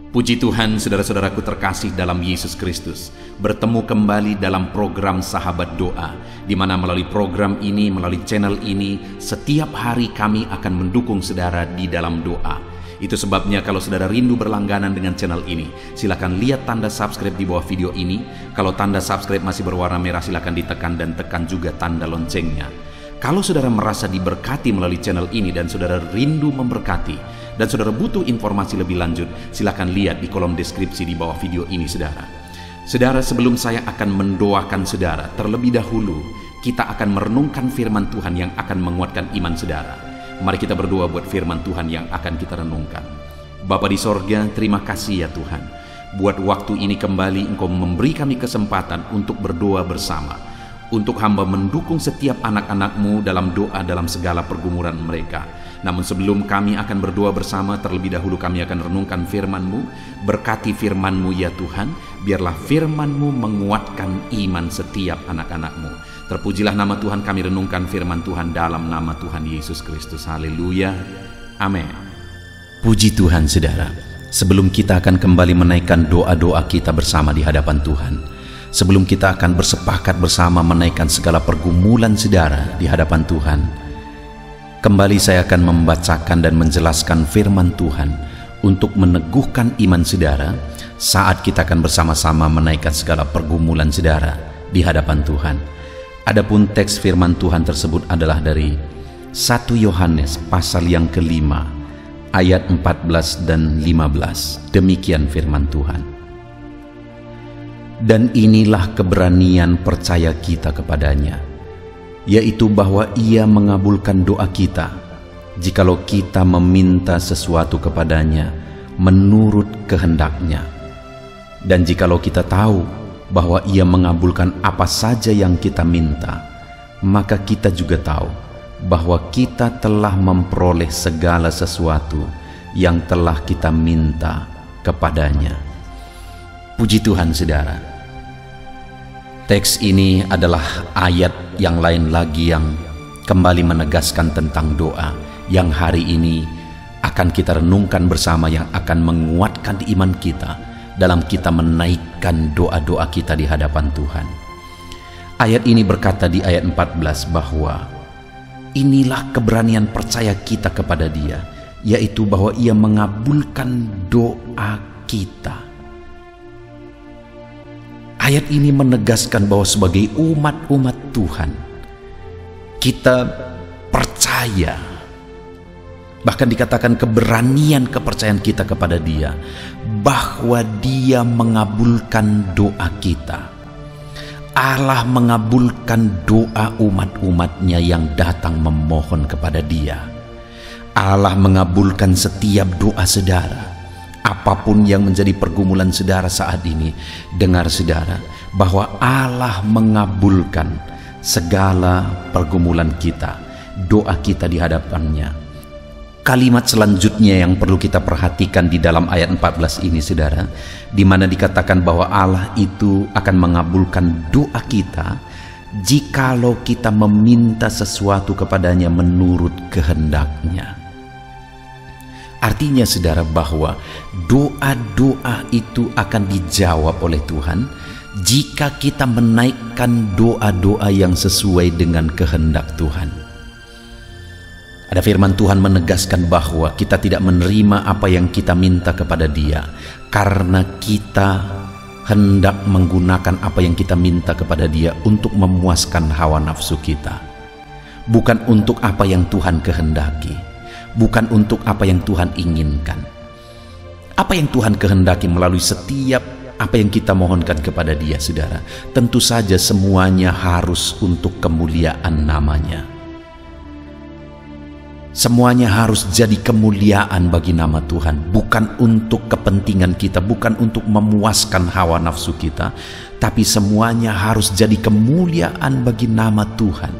Puji Tuhan, saudara-saudaraku terkasih dalam Yesus Kristus, bertemu kembali dalam program Sahabat Doa, di mana melalui program ini, melalui channel ini, setiap hari kami akan mendukung saudara di dalam doa. Itu sebabnya kalau saudara rindu berlangganan dengan channel ini, silakan lihat tanda subscribe di bawah video ini. Kalau tanda subscribe masih berwarna merah, silakan ditekan dan tekan juga tanda loncengnya. Kalau saudara merasa diberkati melalui channel ini dan saudara rindu memberkati, dan saudara butuh informasi lebih lanjut, silakan lihat di kolom deskripsi di bawah video ini, saudara. Saudara, sebelum saya akan mendoakan saudara, terlebih dahulu kita akan merenungkan firman Tuhan yang akan menguatkan iman saudara. Mari kita berdoa buat firman Tuhan yang akan kita renungkan. Bapa di sorga, terima kasih ya Tuhan. Buat waktu ini kembali Engkau memberi kami kesempatan untuk berdoa bersama. Untuk hamba mendukung setiap anak-anak-Mu dalam doa dalam segala pergumulan mereka. Namun sebelum kami akan berdoa bersama, terlebih dahulu kami akan renungkan firman-Mu. Berkati firman-Mu ya Tuhan, biarlah firman-Mu menguatkan iman setiap anak-anak-Mu. Terpujilah nama Tuhan, kami renungkan firman Tuhan dalam nama Tuhan Yesus Kristus. Haleluya, amin. Puji Tuhan saudara, sebelum kita akan kembali menaikkan doa-doa kita bersama di hadapan Tuhan, sebelum kita akan bersepakat bersama menaikkan segala pergumulan saudara di hadapan Tuhan, kembali saya akan membacakan dan menjelaskan firman Tuhan untuk meneguhkan iman saudara saat kita akan bersama-sama menaikkan segala pergumulan saudara di hadapan Tuhan. Adapun teks firman Tuhan tersebut adalah dari 1 Yohanes pasal yang kelima, ayat 14 dan 15. Demikian firman Tuhan. Dan inilah keberanian percaya kita kepadanya, yaitu bahwa Ia mengabulkan doa kita, jikalau kita meminta sesuatu kepadanya menurut kehendak-Nya. Dan jikalau kita tahu bahwa Ia mengabulkan apa saja yang kita minta, maka kita juga tahu bahwa kita telah memperoleh segala sesuatu yang telah kita minta kepadanya. Puji Tuhan saudara. Teks ini adalah ayat yang lain lagi yang kembali menegaskan tentang doa yang hari ini akan kita renungkan bersama, yang akan menguatkan iman kita dalam kita menaikkan doa-doa kita di hadapan Tuhan. Ayat ini berkata di ayat 14 bahwa inilah keberanian percaya kita kepada Dia, yaitu bahwa Ia mengabulkan doa kita. Ayat ini menegaskan bahwa sebagai umat-umat Tuhan, kita percaya, bahkan dikatakan keberanian kepercayaan kita kepada Dia, bahwa Dia mengabulkan doa kita. Allah mengabulkan doa umat-umatnya yang datang memohon kepada Dia. Allah mengabulkan setiap doa saudara. Apapun yang menjadi pergumulan saudara saat ini, dengar saudara, bahwa Allah mengabulkan segala pergumulan kita, doa kita di hadapannya. Kalimat selanjutnya yang perlu kita perhatikan di dalam ayat 14 ini saudara, di mana dikatakan bahwa Allah itu akan mengabulkan doa kita jikalau kita meminta sesuatu kepadanya menurut kehendak-Nya. Artinya saudara bahwa doa-doa itu akan dijawab oleh Tuhan jika kita menaikkan doa-doa yang sesuai dengan kehendak Tuhan. Ada firman Tuhan menegaskan bahwa kita tidak menerima apa yang kita minta kepada Dia karena kita hendak menggunakan apa yang kita minta kepada Dia untuk memuaskan hawa nafsu kita, bukan untuk apa yang Tuhan kehendaki, bukan untuk apa yang Tuhan inginkan. Apa yang Tuhan kehendaki melalui setiap apa yang kita mohonkan kepada Dia saudara, tentu saja semuanya harus untuk kemuliaan nama-Nya. Semuanya harus jadi kemuliaan bagi nama Tuhan, bukan untuk kepentingan kita, bukan untuk memuaskan hawa nafsu kita, tapi semuanya harus jadi kemuliaan bagi nama Tuhan.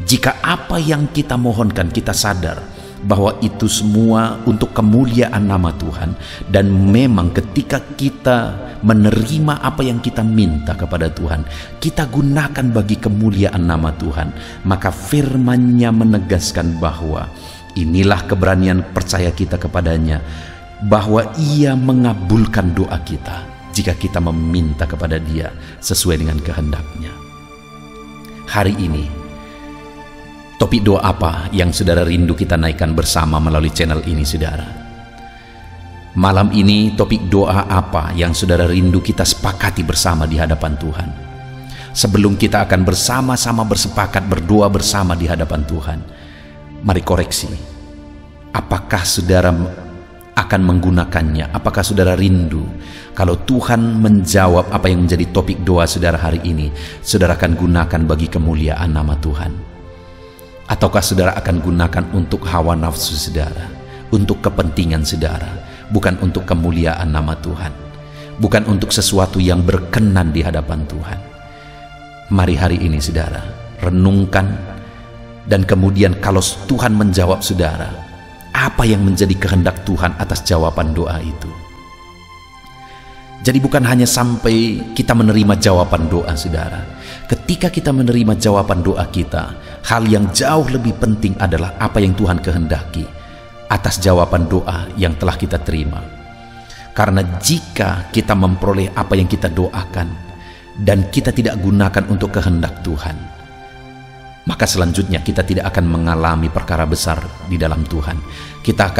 Jika apa yang kita mohonkan kita sadar bahwa itu semua untuk kemuliaan nama Tuhan, dan memang ketika kita menerima apa yang kita minta kepada Tuhan, kita gunakan bagi kemuliaan nama Tuhan, maka firman-Nya menegaskan bahwa inilah keberanian percaya kita kepadanya, bahwa Ia mengabulkan doa kita jika kita meminta kepada Dia sesuai dengan kehendak-Nya. Hari ini, topik doa apa yang saudara rindu kita naikkan bersama melalui channel ini, saudara? Malam ini, topik doa apa yang saudara rindu kita sepakati bersama di hadapan Tuhan? Sebelum kita akan bersama-sama bersepakat berdoa bersama di hadapan Tuhan, mari koreksi. Apakah saudara akan menggunakannya? Apakah saudara rindu kalau Tuhan menjawab apa yang menjadi topik doa saudara hari ini, saudara akan gunakan bagi kemuliaan nama Tuhan? Ataukah saudara akan gunakan untuk hawa nafsu saudara, untuk kepentingan saudara, bukan untuk kemuliaan nama Tuhan, bukan untuk sesuatu yang berkenan di hadapan Tuhan? Mari hari ini saudara renungkan, dan kemudian kalau Tuhan menjawab saudara, apa yang menjadi kehendak Tuhan atas jawaban doa itu? Jadi bukan hanya sampai kita menerima jawaban doa saudara. Ketika kita menerima jawaban doa kita, hal yang jauh lebih penting adalah apa yang Tuhan kehendaki atas jawaban doa yang telah kita terima. Karena jika kita memperoleh apa yang kita doakan dan kita tidak gunakan untuk kehendak Tuhan, maka selanjutnya kita tidak akan mengalami perkara besar di dalam Tuhan. Kita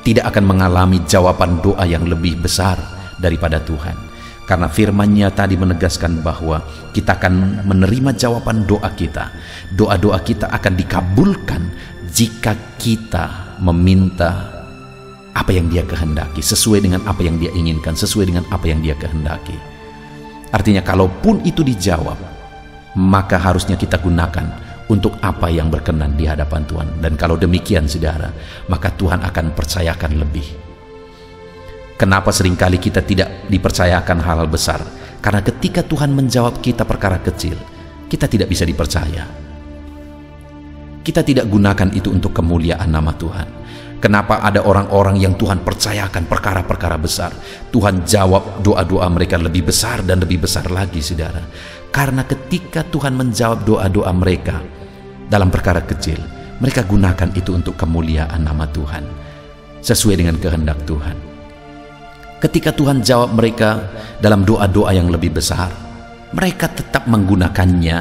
tidak akan mengalami jawaban doa yang lebih besar daripada Tuhan. Karena firman-Nya tadi menegaskan bahwa kita akan menerima jawaban doa kita. Doa-doa kita akan dikabulkan jika kita meminta apa yang Dia kehendaki, sesuai dengan apa yang Dia inginkan, sesuai dengan apa yang Dia kehendaki. Artinya kalaupun itu dijawab, maka harusnya kita gunakan untuk apa yang berkenan di hadapan Tuhan. Dan kalau demikian saudara, maka Tuhan akan percayakan lebih. Kenapa seringkali kita tidak dipercayakan hal-hal besar? Karena ketika Tuhan menjawab kita perkara kecil, kita tidak bisa dipercaya. Kita tidak gunakan itu untuk kemuliaan nama Tuhan. Kenapa ada orang-orang yang Tuhan percayakan perkara-perkara besar, Tuhan jawab doa-doa mereka lebih besar dan lebih besar lagi saudara? Karena ketika Tuhan menjawab doa-doa mereka dalam perkara kecil, mereka gunakan itu untuk kemuliaan nama Tuhan, sesuai dengan kehendak Tuhan. Ketika Tuhan jawab mereka dalam doa-doa yang lebih besar, mereka tetap menggunakannya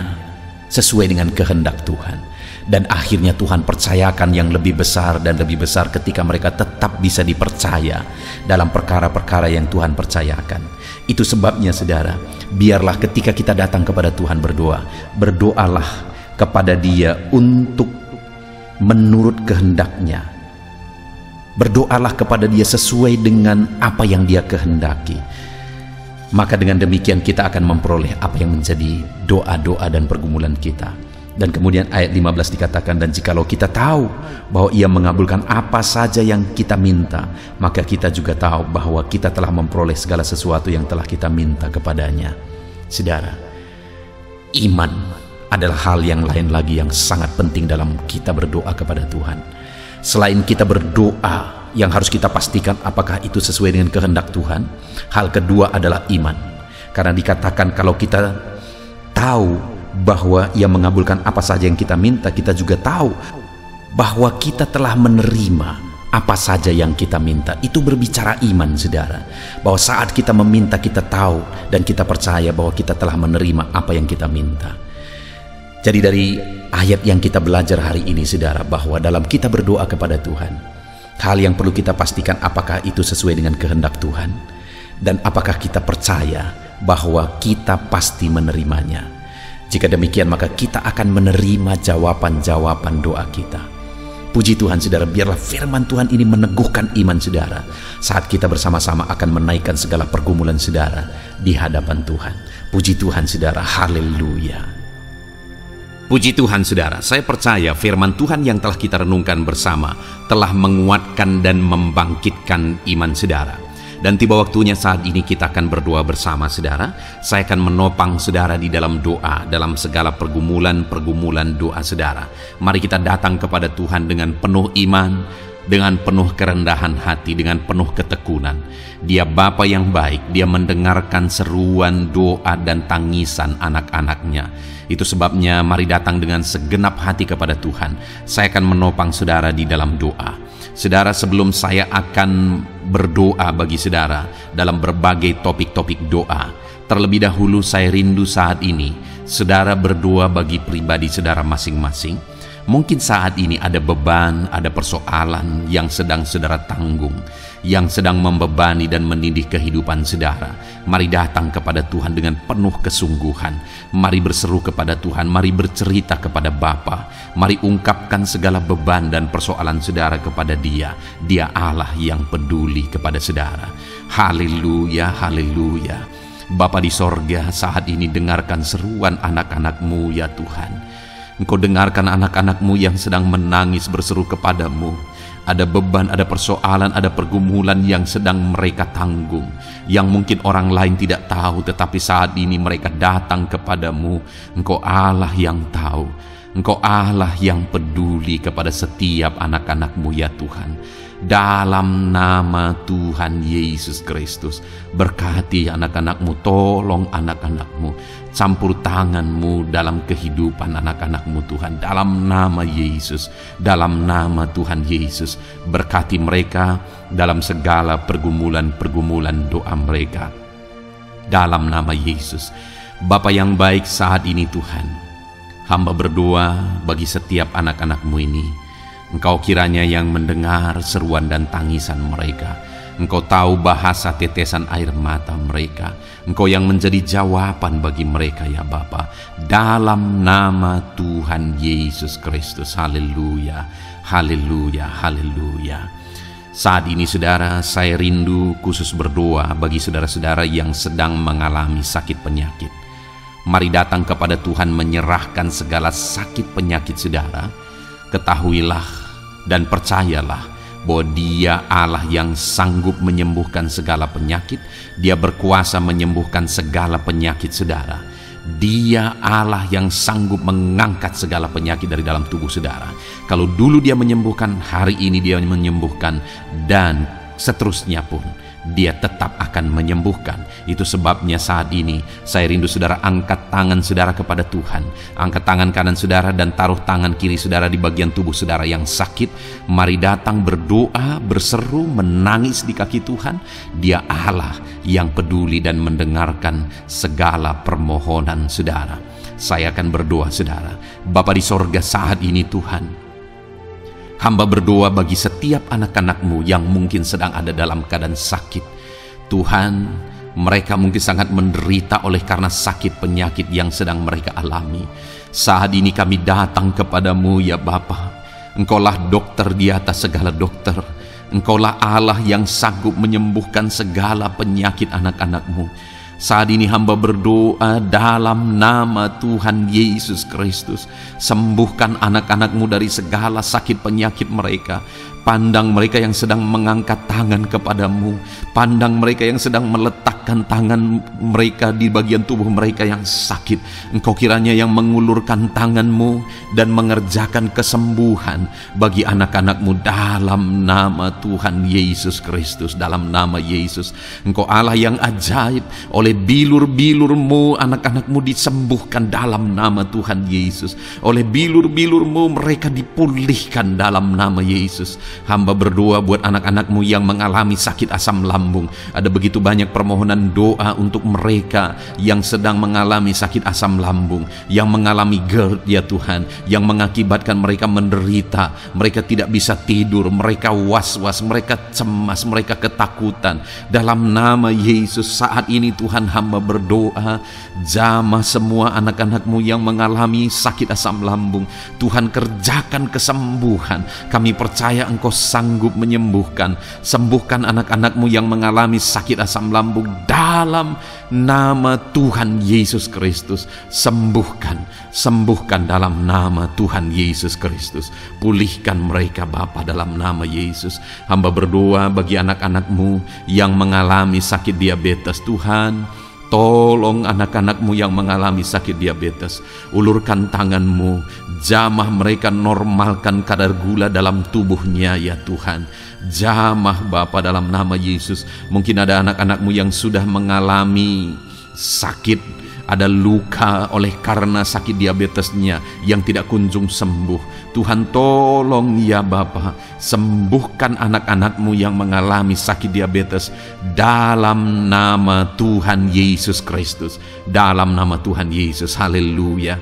sesuai dengan kehendak Tuhan. Dan akhirnya Tuhan percayakan yang lebih besar dan lebih besar ketika mereka tetap bisa dipercaya dalam perkara-perkara yang Tuhan percayakan. Itu sebabnya saudara, biarlah ketika kita datang kepada Tuhan berdoa, berdoalah kepada Dia untuk menurut kehendak-Nya. Berdoalah kepada Dia sesuai dengan apa yang Dia kehendaki. Maka dengan demikian kita akan memperoleh apa yang menjadi doa-doa dan pergumulan kita. Dan kemudian ayat 15 dikatakan, dan jikalau kita tahu bahwa Ia mengabulkan apa saja yang kita minta, maka kita juga tahu bahwa kita telah memperoleh segala sesuatu yang telah kita minta kepadanya. Saudara, iman adalah hal yang lain lagi yang sangat penting dalam kita berdoa kepada Tuhan. Selain kita berdoa, yang harus kita pastikan apakah itu sesuai dengan kehendak Tuhan, hal kedua adalah iman. Karena dikatakan kalau kita tahu bahwa Ia mengabulkan apa saja yang kita minta, kita juga tahu bahwa kita telah menerima apa saja yang kita minta. Itu berbicara iman saudara, bahwa saat kita meminta kita tahu dan kita percaya bahwa kita telah menerima apa yang kita minta. Jadi dari ayat yang kita belajar hari ini saudara, bahwa dalam kita berdoa kepada Tuhan, hal yang perlu kita pastikan apakah itu sesuai dengan kehendak Tuhan, dan apakah kita percaya bahwa kita pasti menerimanya. Jika demikian, maka kita akan menerima jawaban-jawaban doa kita. Puji Tuhan saudara, biarlah firman Tuhan ini meneguhkan iman saudara saat kita bersama-sama akan menaikkan segala pergumulan saudara di hadapan Tuhan. Puji Tuhan saudara, haleluya. Puji Tuhan saudara, saya percaya firman Tuhan yang telah kita renungkan bersama telah menguatkan dan membangkitkan iman saudara. Dan tiba waktunya saat ini kita akan berdoa bersama saudara. Saya akan menopang saudara di dalam doa, dalam segala pergumulan doa saudara. Mari kita datang kepada Tuhan dengan penuh iman, dengan penuh kerendahan hati, dengan penuh ketekunan. Dia Bapa yang baik, Dia mendengarkan seruan doa dan tangisan anak-anaknya. Itu sebabnya mari datang dengan segenap hati kepada Tuhan. Saya akan menopang saudara di dalam doa. Saudara, sebelum saya akan berdoa bagi saudara dalam berbagai topik-topik doa, terlebih dahulu saya rindu saat ini saudara berdoa bagi pribadi saudara masing-masing. Mungkin saat ini ada beban, ada persoalan yang sedang saudara tanggung, yang sedang membebani dan menindih kehidupan saudara. Mari datang kepada Tuhan dengan penuh kesungguhan. Mari berseru kepada Tuhan, mari bercerita kepada Bapa. Mari ungkapkan segala beban dan persoalan saudara kepada Dia. Dia Allah yang peduli kepada saudara. Haleluya, haleluya. Bapa di sorga, saat ini dengarkan seruan anak-anak-Mu ya Tuhan. Engkau dengarkan anak-anak-Mu yang sedang menangis berseru kepadamu. Ada beban, ada persoalan, ada pergumulan yang sedang mereka tanggung, yang mungkin orang lain tidak tahu, tetapi saat ini mereka datang kepadamu. Engkau Allah yang tahu, Engkau Allah yang peduli kepada setiap anak-anak-Mu ya Tuhan. Dalam nama Tuhan Yesus Kristus, berkati anak-anak-Mu, tolong anak-anak-Mu, campur tangan-Mu dalam kehidupan anak-anak-Mu Tuhan. Dalam nama Yesus, dalam nama Tuhan Yesus, berkati mereka dalam segala pergumulan-pergumulan doa mereka. Dalam nama Yesus. Bapa yang baik, saat ini Tuhan, hamba berdoa bagi setiap anak-anak-Mu ini. Engkau kiranya yang mendengar seruan dan tangisan mereka. Engkau tahu bahasa tetesan air mata mereka. Engkau yang menjadi jawaban bagi mereka ya Bapa. Dalam nama Tuhan Yesus Kristus. Haleluya, haleluya, haleluya. Saat ini saudara, saya rindu khusus berdoa bagi saudara-saudara yang sedang mengalami sakit penyakit. Mari datang kepada Tuhan menyerahkan segala sakit penyakit saudara. Ketahuilah dan percayalah bahwa Dia Allah yang sanggup menyembuhkan segala penyakit. Dia berkuasa menyembuhkan segala penyakit saudara. Dia Allah yang sanggup mengangkat segala penyakit dari dalam tubuh saudara. Kalau dulu Dia menyembuhkan, hari ini Dia menyembuhkan, dan seterusnya pun Dia tetap akan menyembuhkan. Itu sebabnya saat ini saya rindu saudara angkat tangan saudara kepada Tuhan. Angkat tangan kanan saudara dan taruh tangan kiri saudara di bagian tubuh saudara yang sakit. Mari datang berdoa, berseru, menangis di kaki Tuhan. Dia Allah yang peduli dan mendengarkan segala permohonan saudara. Saya akan berdoa saudara. Bapa di sorga, saat ini Tuhan, hamba berdoa bagi setiap anak-anak-Mu yang mungkin sedang ada dalam keadaan sakit. Tuhan, mereka mungkin sangat menderita oleh karena sakit penyakit yang sedang mereka alami. Saat ini kami datang kepadamu ya Bapa. Engkaulah dokter di atas segala dokter. Engkaulah Allah yang sanggup menyembuhkan segala penyakit anak-anak-Mu. Saat ini hamba berdoa dalam nama Tuhan Yesus Kristus. Sembuhkan anak-anak-Mu dari segala sakit penyakit mereka. Pandang mereka yang sedang mengangkat tangan kepadamu. Pandang mereka yang sedang meletakkan tangan mereka di bagian tubuh mereka yang sakit. Engkau kiranya yang mengulurkan tangan-Mu dan mengerjakan kesembuhan bagi anak-anak-Mu dalam nama Tuhan Yesus Kristus. Dalam nama Yesus, Engkau Allah yang ajaib. Oleh bilur-bilur-Mu anak-anak-Mu disembuhkan dalam nama Tuhan Yesus. Oleh bilur-bilur-Mu mereka dipulihkan dalam nama Yesus. Hamba berdoa buat anak-anak-Mu yang mengalami sakit asam lambung. Ada begitu banyak permohonan doa untuk mereka yang sedang mengalami sakit asam lambung, yang mengalami GERD ya Tuhan, yang mengakibatkan mereka menderita, mereka tidak bisa tidur, mereka was-was, mereka cemas, mereka ketakutan. Dalam nama Yesus saat ini Tuhan, hamba berdoa, jamah semua anak-anak-Mu yang mengalami sakit asam lambung. Tuhan, kerjakan kesembuhan. Kami percaya Engkau sanggup menyembuhkan. Sembuhkan anak-anak-Mu yang mengalami sakit asam lambung dalam nama Tuhan Yesus Kristus. Sembuhkan, sembuhkan dalam nama Tuhan Yesus Kristus. Pulihkan mereka Bapa dalam nama Yesus. Hamba berdoa bagi anak-anak-Mu yang mengalami sakit diabetes. Tuhan, tolong anak-anak-Mu yang mengalami sakit diabetes. Ulurkan tangan-Mu, jamah mereka, normalkan kadar gula dalam tubuhnya ya Tuhan. Jamah Bapa dalam nama Yesus. Mungkin ada anak-anak-Mu yang sudah mengalami sakit ada luka oleh karena sakit diabetesnya yang tidak kunjung sembuh. Tuhan tolong ya Bapa, sembuhkan anak-anak-Mu yang mengalami sakit diabetes dalam nama Tuhan Yesus Kristus. Dalam nama Tuhan Yesus, haleluya.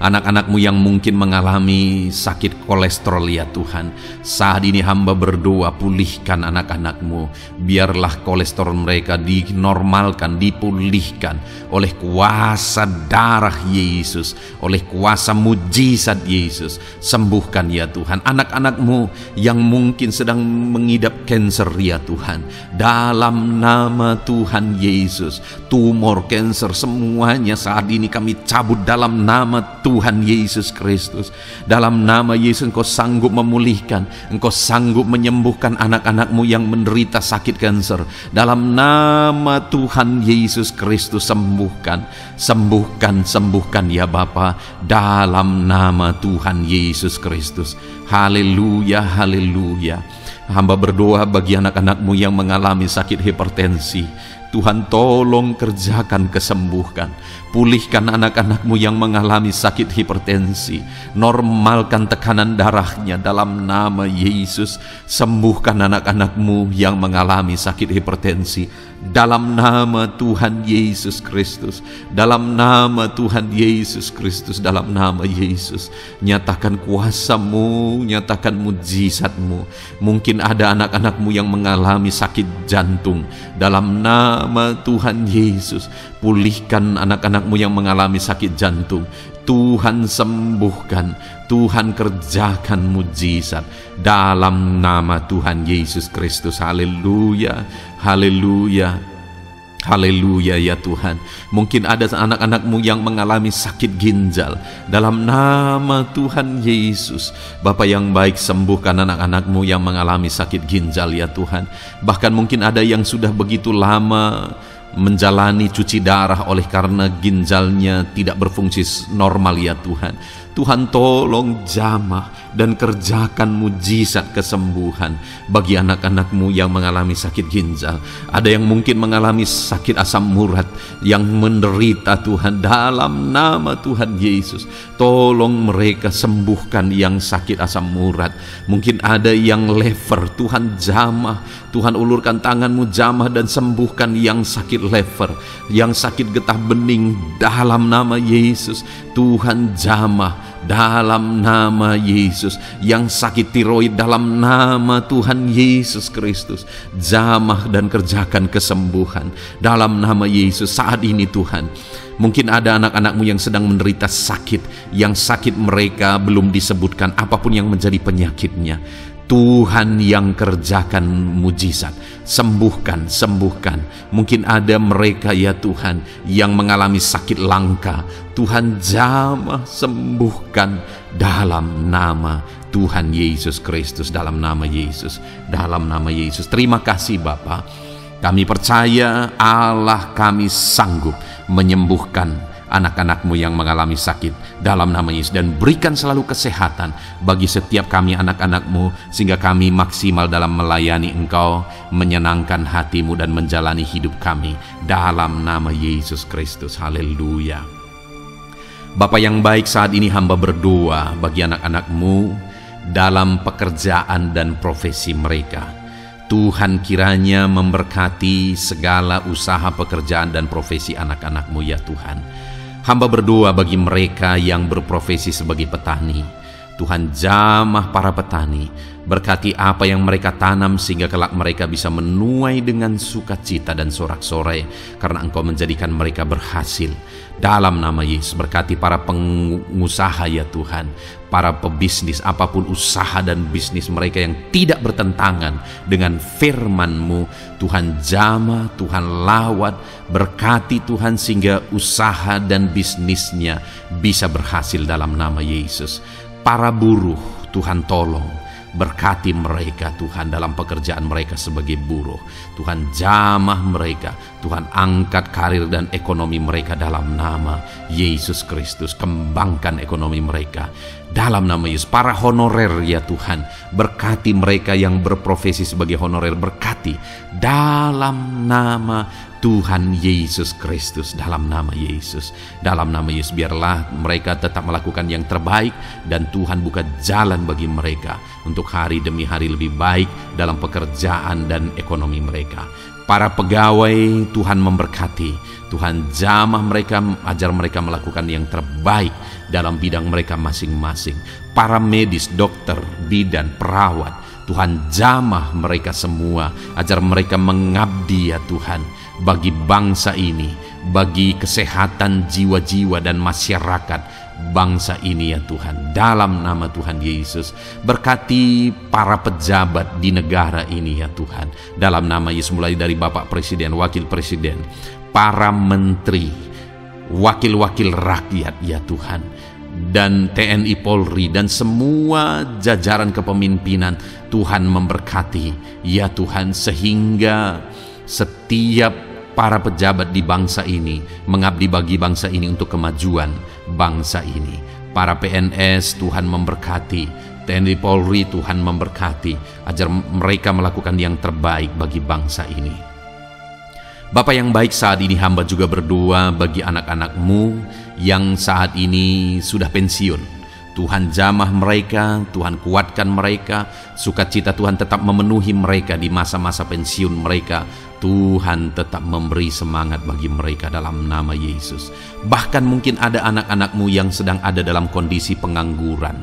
Anak-anak-Mu yang mungkin mengalami sakit kolesterol ya Tuhan, saat ini hamba berdoa, pulihkan anak-anak-Mu. Biarlah kolesterol mereka dinormalkan, dipulihkan oleh kuasa darah Yesus, oleh kuasa mujizat Yesus. Sembuhkan ya Tuhan anak-anak-Mu yang mungkin sedang mengidap kanker ya Tuhan, dalam nama Tuhan Yesus. Tumor, kanker, semuanya saat ini kami cabut dalam nama Tuhan Yesus Kristus. Dalam nama Yesus Engkau sanggup memulihkan, Engkau sanggup menyembuhkan anak-anak-Mu yang menderita sakit kanker. Dalam nama Tuhan Yesus Kristus, sembuhkan, sembuhkan, sembuhkan ya Bapa, dalam nama Tuhan Yesus Kristus. Haleluya, haleluya. Hamba berdoa bagi anak-anak-Mu yang mengalami sakit hipertensi. Tuhan tolong kerjakan kesembuhan. Pulihkan anak-anak-Mu yang mengalami sakit hipertensi. Normalkan tekanan darahnya dalam nama Yesus. Sembuhkan anak-anak-Mu yang mengalami sakit hipertensi dalam nama Tuhan Yesus Kristus. Dalam nama Tuhan Yesus Kristus, dalam nama Yesus. Nyatakan kuasa-Mu, nyatakan mujizat-Mu. Mungkin ada anak-anak-Mu yang mengalami sakit jantung. Dalam nama Tuhan Yesus, pulihkan anak-anak-Mu yang mengalami sakit jantung. Tuhan sembuhkan, Tuhan kerjakan mujizat dalam nama Tuhan Yesus Kristus. Haleluya, haleluya, haleluya ya Tuhan. Mungkin ada anak-anak-Mu yang mengalami sakit ginjal. Dalam nama Tuhan Yesus, Bapa yang baik, sembuhkan anak-anak-Mu yang mengalami sakit ginjal ya Tuhan. Bahkan mungkin ada yang sudah begitu lama menjalani cuci darah oleh karena ginjalnya tidak berfungsi normal ya Tuhan. Tuhan tolong jamah dan kerjakan mujizat kesembuhan bagi anak-anak-Mu yang mengalami sakit ginjal. Ada yang mungkin mengalami sakit asam urat yang menderita Tuhan, dalam nama Tuhan Yesus. Tolong mereka sembuhkan yang sakit asam urat. Mungkin ada yang lever, Tuhan jamah, Tuhan ulurkan tangan-Mu jamah dan sembuhkan yang sakit lever, yang sakit getah bening dalam nama Yesus. Tuhan jamah dalam nama Yesus. Yang sakit tiroid dalam nama Tuhan Yesus Kristus, jamah dan kerjakan kesembuhan dalam nama Yesus. Saat ini Tuhan, mungkin ada anak-anak-Mu yang sedang menderita sakit, yang sakit mereka belum disebutkan apapun yang menjadi penyakitnya. Tuhan yang kerjakan mujizat, sembuhkan, sembuhkan. Mungkin ada mereka ya Tuhan yang mengalami sakit langka. Tuhan jamah, sembuhkan dalam nama Tuhan Yesus Kristus, dalam nama Yesus, dalam nama Yesus. Terima kasih Bapa. Kami percaya Allah kami sanggup menyembuhkan anak-anak-Mu yang mengalami sakit dalam nama Yesus, dan berikan selalu kesehatan bagi setiap kami anak-anak-Mu, sehingga kami maksimal dalam melayani Engkau, menyenangkan hati-Mu dan menjalani hidup kami dalam nama Yesus Kristus. Haleluya. Bapa yang baik, saat ini hamba berdoa bagi anak-anak-Mu dalam pekerjaan dan profesi mereka. Tuhan kiranya memberkati segala usaha pekerjaan dan profesi anak-anak-Mu ya Tuhan. Hamba berdoa bagi mereka yang berprofesi sebagai petani. Tuhan jamah para petani, berkati apa yang mereka tanam sehingga kelak mereka bisa menuai dengan sukacita dan sorak-sorai karena Engkau menjadikan mereka berhasil. Dalam nama Yesus, berkati para pengusaha ya Tuhan, para pebisnis, apapun usaha dan bisnis mereka yang tidak bertentangan dengan firman-Mu. Tuhan jamah, Tuhan lawat, berkati Tuhan sehingga usaha dan bisnisnya bisa berhasil dalam nama Yesus. Para buruh, Tuhan tolong, berkati mereka Tuhan dalam pekerjaan mereka sebagai buruh. Tuhan jamah mereka, Tuhan angkat karir dan ekonomi mereka dalam nama Yesus Kristus. Kembangkan ekonomi mereka Dalam nama Yesus, para honorer ya Tuhan, berkati mereka yang berprofesi sebagai honorer, berkati dalam nama Tuhan Yesus Kristus, dalam nama Yesus. Dalam nama Yesus, biarlah mereka tetap melakukan yang terbaik dan Tuhan buka jalan bagi mereka untuk hari demi hari lebih baik dalam pekerjaan dan ekonomi mereka. Para pegawai Tuhan memberkati, Tuhan jamah mereka, ajar mereka melakukan yang terbaik dalam bidang mereka masing-masing. Para medis, dokter, bidan, perawat, Tuhan jamah mereka semua, ajar mereka mengabdi ya Tuhan bagi bangsa ini, bagi kesehatan jiwa-jiwa dan masyarakat bangsa ini ya Tuhan. Dalam nama Tuhan Yesus, berkati para pejabat di negara ini ya Tuhan. Dalam nama Yesus, mulai dari Bapak Presiden, Wakil Presiden, para menteri, wakil-wakil rakyat ya Tuhan, dan TNI Polri dan semua jajaran kepemimpinan, Tuhan memberkati ya Tuhan, sehingga setiap para pejabat di bangsa ini mengabdi bagi bangsa ini untuk kemajuan bangsa ini. Para PNS Tuhan memberkati, TNI Polri Tuhan memberkati, ajar mereka melakukan yang terbaik bagi bangsa ini. Bapa yang baik, saat ini hamba juga berdoa bagi anak-anak-Mu yang saat ini sudah pensiun. Tuhan jamah mereka, Tuhan kuatkan mereka, sukacita Tuhan tetap memenuhi mereka di masa-masa pensiun mereka. Tuhan tetap memberi semangat bagi mereka dalam nama Yesus. Bahkan mungkin ada anak-anak-Mu yang sedang ada dalam kondisi pengangguran.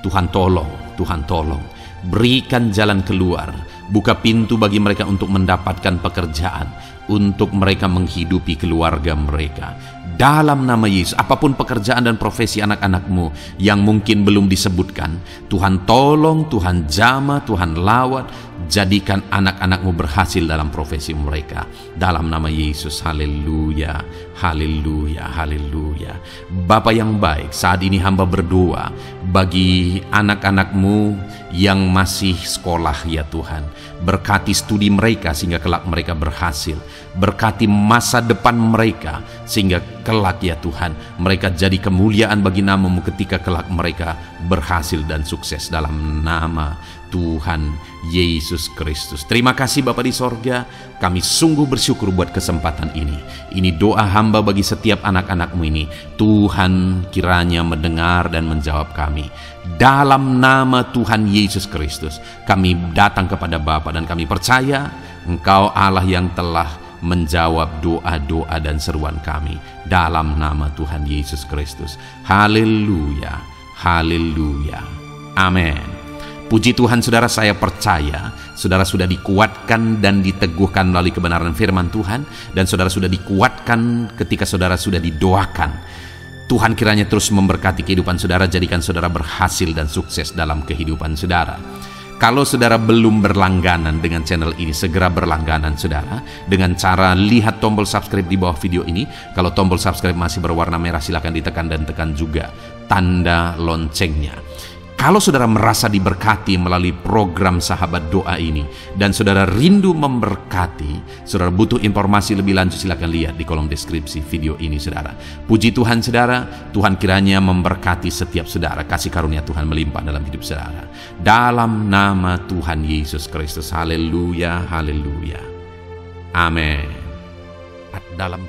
Tuhan tolong, Tuhan tolong, berikan jalan keluar, buka pintu bagi mereka untuk mendapatkan pekerjaan, untuk mereka menghidupi keluarga mereka. Dalam nama Yesus, apapun pekerjaan dan profesi anak-anak-Mu yang mungkin belum disebutkan, Tuhan tolong, Tuhan jamah, Tuhan lawat, jadikan anak-anak-Mu berhasil dalam profesi mereka. Dalam nama Yesus, haleluya, haleluya, haleluya. Bapa yang baik, saat ini hamba berdoa bagi anak-anak-Mu yang masih sekolah ya Tuhan. Berkati studi mereka sehingga kelak mereka berhasil. Berkati masa depan mereka sehingga kelak ya Tuhan mereka jadi kemuliaan bagi nama-Mu ketika kelak mereka berhasil dan sukses dalam nama Tuhan Yesus Kristus. Terima kasih Bapa di sorga, kami sungguh bersyukur buat kesempatan ini. Ini doa hamba bagi setiap anak-anak-Mu ini. Tuhan kiranya mendengar dan menjawab kami. Dalam nama Tuhan Yesus Kristus, kami datang kepada Bapa dan kami percaya Engkau Allah yang telah menjawab doa-doa dan seruan kami. Dalam nama Tuhan Yesus Kristus. Haleluya, haleluya, amin. Puji Tuhan saudara, saya percaya saudara sudah dikuatkan dan diteguhkan melalui kebenaran firman Tuhan, dan saudara sudah dikuatkan ketika saudara sudah didoakan. Tuhan kiranya terus memberkati kehidupan saudara, jadikan saudara berhasil dan sukses dalam kehidupan saudara. Kalau saudara belum berlangganan dengan channel ini, segera berlangganan saudara dengan cara lihat tombol subscribe di bawah video ini. Kalau tombol subscribe masih berwarna merah, silakan ditekan dan tekan juga tanda loncengnya. Kalau saudara merasa diberkati melalui program Sahabat Doa ini dan saudara rindu memberkati, saudara butuh informasi lebih lanjut, silakan lihat di kolom deskripsi video ini saudara. Puji Tuhan saudara, Tuhan kiranya memberkati setiap saudara, kasih karunia Tuhan melimpah dalam hidup saudara. Dalam nama Tuhan Yesus Kristus, haleluya, haleluya, amin. Dalam